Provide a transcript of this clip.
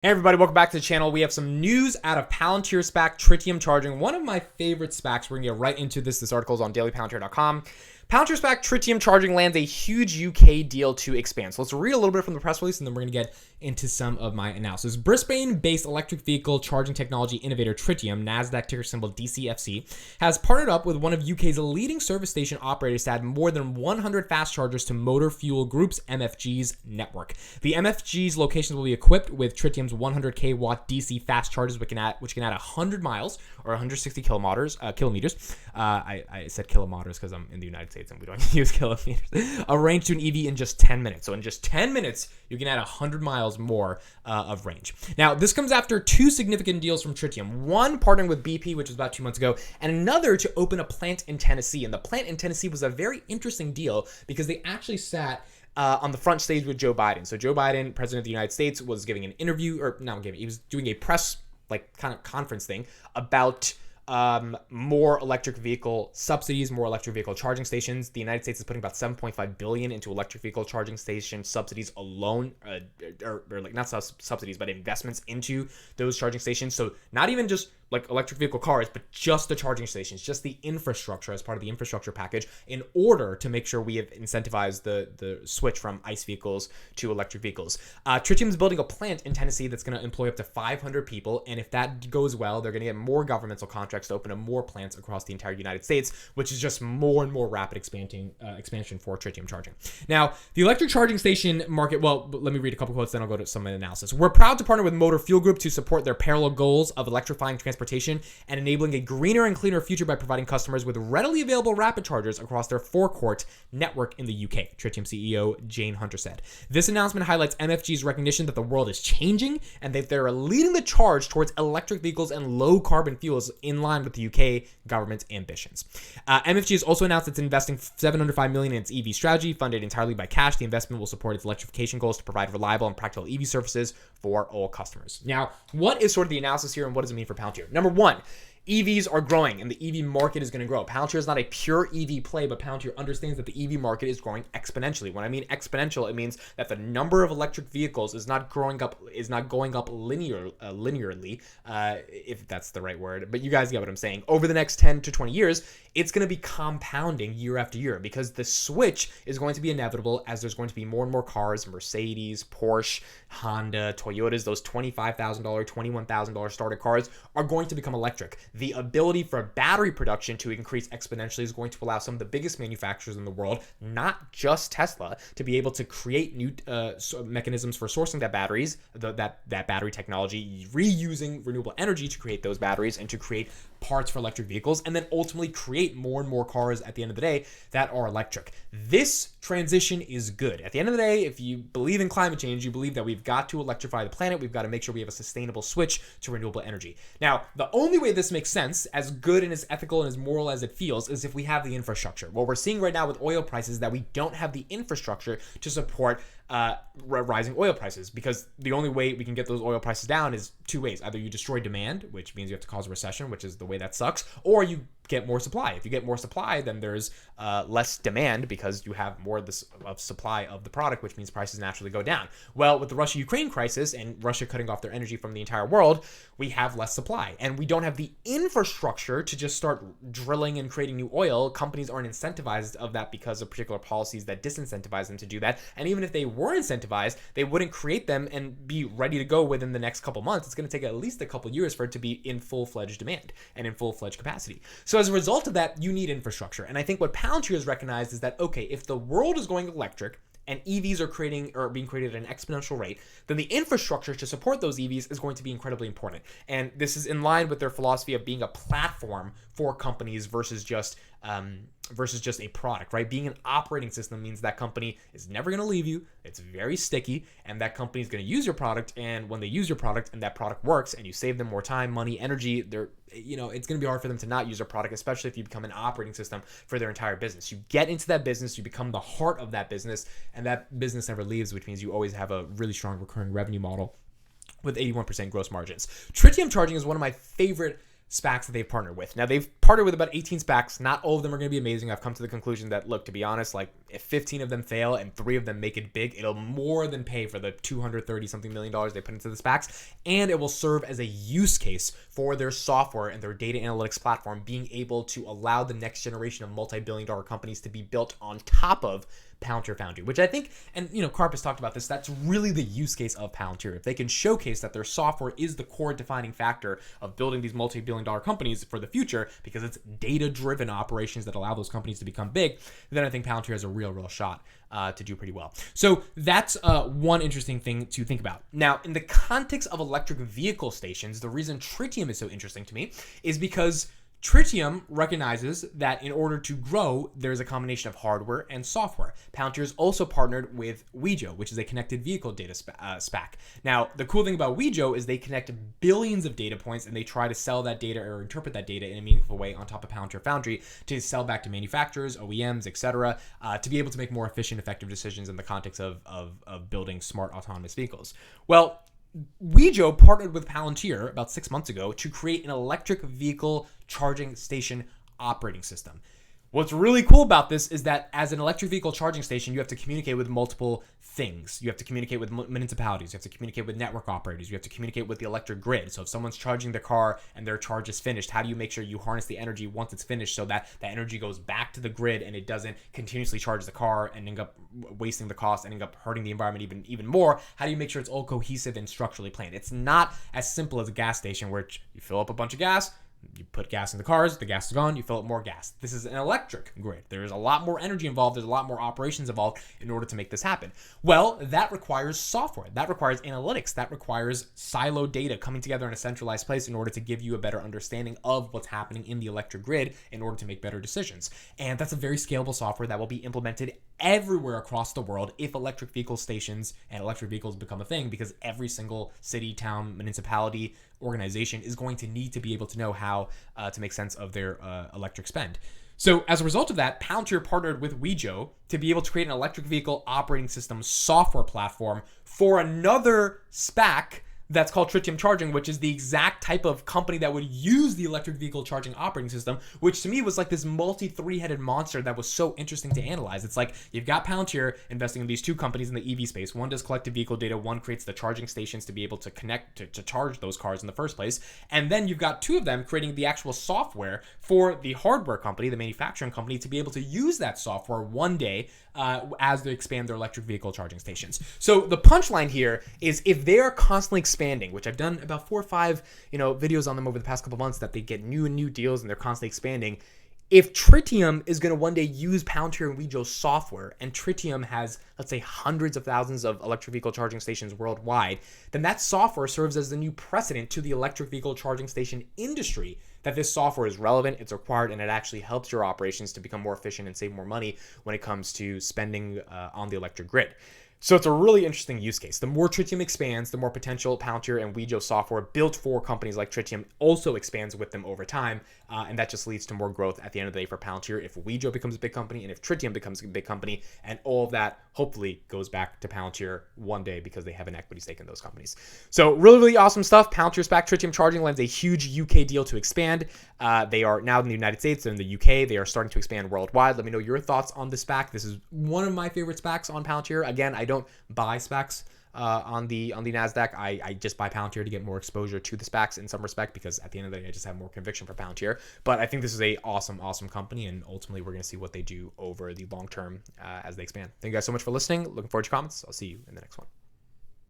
Hey everybody, welcome back to the channel. We have some news out of Palantir SPAC, Tritium charging, one of my favorite SPACs. We're gonna get right into this. This article is on dailypalantir.com. Palantir SPAC, Tritium charging lands a huge UK deal to expand. So let's read a little bit from the press release and then we're gonna get into some of my analysis. Brisbane-based electric vehicle charging technology innovator Tritium, NASDAQ ticker symbol DCFC, has partnered up with one of UK's leading service station operators to add more than 100 fast chargers to Motor Fuel Group's MFG's network. The MFG's locations will be equipped with Tritium's 100 kW DC fast chargers, which can add 100 miles or 160 kilometers. I said kilometers because I'm in the United States and we don't use kilometers. A range to an EV in just 10 minutes. So in just 10 minutes, you can add 100 miles more of range. Now, this comes after two significant deals from Tritium. One partnering with BP, which was about 2 months ago, and another to open a plant in Tennessee. And the plant in Tennessee was a very interesting deal because they actually sat on the front stage with Joe Biden. So Joe Biden, president of the United States, was giving an interview, or not giving, he was doing a press kind of conference thing about more electric vehicle subsidies, more electric vehicle charging stations. The United States is putting about $7.5 billion into electric vehicle charging station subsidies alone, or like not subsidies, but investments into those charging stations. So not even just like electric vehicle cars, but just the charging stations, just the infrastructure as part of the infrastructure package in order to make sure we have incentivized the switch from ICE vehicles to electric vehicles. Tritium is building a plant in Tennessee that's going to employ up to 500 people. And if that goes well, they're going to get more governmental contracts to open up more plants across the entire United States, which is just more and more rapid expansion for Tritium charging. Now, the electric charging station market, well, let me read a couple quotes, then I'll go to some of the analysis. We're proud to partner with Motor Fuel Group to support their parallel goals of electrifying transportation and enabling a greener and cleaner future by providing customers with readily available rapid chargers across their forecourt network in the UK, Tritium CEO Jane Hunter said. This announcement highlights MFG's recognition that the world is changing and that they're leading the charge towards electric vehicles and low carbon fuels in line with the UK government's ambitions. MFG has also announced it's investing $705 million in its EV strategy, funded entirely by cash. The investment will support its electrification goals to provide reliable and practical EV services for all customers. Now, what is sort of the analysis here and what does it mean for Palantir? Number one, EVs are growing and the EV market is going to grow. Palantir is not a pure EV play, but Palantir understands that the EV market is growing exponentially. When I mean exponential, it means that the number of electric vehicles is not going up linearly, if that's the right word. But you guys get what I'm saying. Over the next 10 to 20 years, it's going to be compounding year after year because the switch is going to be inevitable as there's going to be more and more cars, Mercedes, Porsche, Honda, Toyotas, those $25,000, $21,000 starter cars are going to become electric. The ability for battery production to increase exponentially is going to allow some of the biggest manufacturers in the world, not just Tesla, to be able to create new mechanisms for sourcing that batteries, that battery technology, reusing renewable energy to create those batteries and to create parts for electric vehicles, and then ultimately create more and more cars at the end of the day that are electric. This transition is good. At the end of the day, if you believe in climate change, you believe that we've got to electrify the planet, we've got to make sure we have a sustainable switch to renewable energy. Now, the only way this makes sense, as good and as ethical and as moral as it feels, is if we have the infrastructure. What we're seeing right now with oil prices is that we don't have the infrastructure to support rising oil prices, because the only way we can get those oil prices down is two ways. Either you destroy demand, which means you have to cause a recession, which is the way that sucks, or you get more supply. If you get more supply, then there's less demand because you have more of supply of the product, which means prices naturally go down. Well, with the Russia-Ukraine crisis and Russia cutting off their energy from the entire world, we have less supply, and we don't have the infrastructure to just start drilling and creating new oil. Companies aren't incentivized of that because of particular policies that disincentivize them to do that. And even if they were incentivized, they wouldn't create them and be ready to go within the next couple months. It's going to take at least a couple years for it to be in full-fledged demand and in full-fledged capacity. So as a result of that, you need infrastructure. And I think what Palantir has recognized is that, okay, if the world is going electric and EVs are being created at an exponential rate, then the infrastructure to support those EVs is going to be incredibly important. And this is in line with their philosophy of being a platform for companies versus just a product, right? Being an operating system means that company is never going to leave you. It's very sticky, and that company is going to use your product. And when they use your product and that product works and you save them more time, money, energy, it's going to be hard for them to not use your product, especially if you become an operating system for their entire business. You get into that business, you become the heart of that business, and that business never leaves, which means you always have a really strong recurring revenue model with 81% gross margins. Tritium charging is one of my favorite SPACs that they've partnered with. Now, they've partnered with about 18 SPACs. Not all of them are going to be amazing. I've come to the conclusion that, look, to be honest, like if 15 of them fail and 3 of them make it big, it'll more than pay for the $230 something million they put into the SPACs, and it will serve as a use case for their software and their data analytics platform, being able to allow the next generation of multi-billion-dollar companies to be built on top of Palantir Foundry, which I think, and Karp has talked about this, that's really the use case of Palantir. If they can showcase that their software is the core defining factor of building these multi-billion-dollar companies for the future, because it's data-driven operations that allow those companies to become big, then I think Palantir has a real shot to do pretty well. So that's one interesting thing to think about. Now, in the context of electric vehicle stations, the reason Tritium is so interesting to me is because Tritium recognizes that in order to grow, there's a combination of hardware and software. Palantir is also partnered with Wejo, which is a connected vehicle data SPAC. Now, the cool thing about Wejo is they connect billions of data points, and they try to sell that data or interpret that data in a meaningful way on top of Palantir Foundry to sell back to manufacturers, OEMs, etc., to be able to make more efficient, effective decisions in the context of building smart autonomous vehicles. Well, Wejo partnered with Palantir about 6 months ago to create an electric vehicle charging station operating system. What's really cool about this is that as an electric vehicle charging station, you have to communicate with multiple things. You have to communicate with municipalities. You have to communicate with network operators. You have to communicate with the electric grid. So if someone's charging their car and their charge is finished, how do you make sure you harness the energy once it's finished so that the energy goes back to the grid and it doesn't continuously charge the car and end up wasting the cost and end up hurting the environment even more? How do you make sure it's all cohesive and structurally planned? It's not as simple as a gas station where you fill up a bunch of gas, you put gas in the cars, the gas is gone, you fill up more gas. This is an electric grid. There's a lot more energy involved. There's a lot more operations involved in order to make this happen. Well, that requires software. That requires analytics. That requires siloed data coming together in a centralized place in order to give you a better understanding of what's happening in the electric grid in order to make better decisions. And that's a very scalable software that will be implemented everywhere across the world if electric vehicle stations and electric vehicles become a thing, because every single city, town, municipality, organization is going to need to be able to know how to make sense of their electric spend. So as a result of that, Palantir partnered with Wejo to be able to create an electric vehicle operating system software platform for another SPAC that's called Tritium Charging, which is the exact type of company that would use the electric vehicle charging operating system, which to me was like this multi-three-headed monster that was so interesting to analyze. It's like you've got Palantir investing in these two companies in the EV space. One does collective vehicle data, one creates the charging stations to be able to connect to charge those cars in the first place. And then you've got two of them creating the actual software for the hardware company, the manufacturing company, to be able to use that software one day as they expand their electric vehicle charging stations. So the punchline here is if they are constantly expanding, which I've done about 4 or 5 videos on them over the past couple months, that they get new and new deals and they're constantly expanding. If Tritium is going to one day use Palantir and Wejo software, and Tritium has, let's say, hundreds of thousands of electric vehicle charging stations worldwide, then that software serves as the new precedent to the electric vehicle charging station industry, that this software is relevant, it's required, and it actually helps your operations to become more efficient and save more money when it comes to spending on the electric grid. So it's a really interesting use case. The more Tritium expands, the more potential Palantir and Wejo software built for companies like Tritium also expands with them over time. And that just leads to more growth at the end of the day for Palantir if Wejo becomes a big company and if Tritium becomes a big company. And all of that hopefully goes back to Palantir one day because they have an equity stake in those companies. So really awesome stuff. Palantir SPAC Tritium Charging lands a huge UK deal to expand. They are now in the United States. They're in the UK. They are starting to expand worldwide. Let me know your thoughts on the SPAC. This is one of my favorite SPACs on Palantir. Again, I don't buy SPACs on the NASDAQ. I just buy Palantir to get more exposure to the SPACs in some respect, because at the end of the day, I just have more conviction for Palantir. But I think this is a awesome company, and ultimately we're going to see what they do over the long term as they expand. Thank you guys so much for listening. Looking forward to your comments. I'll see you in the next one.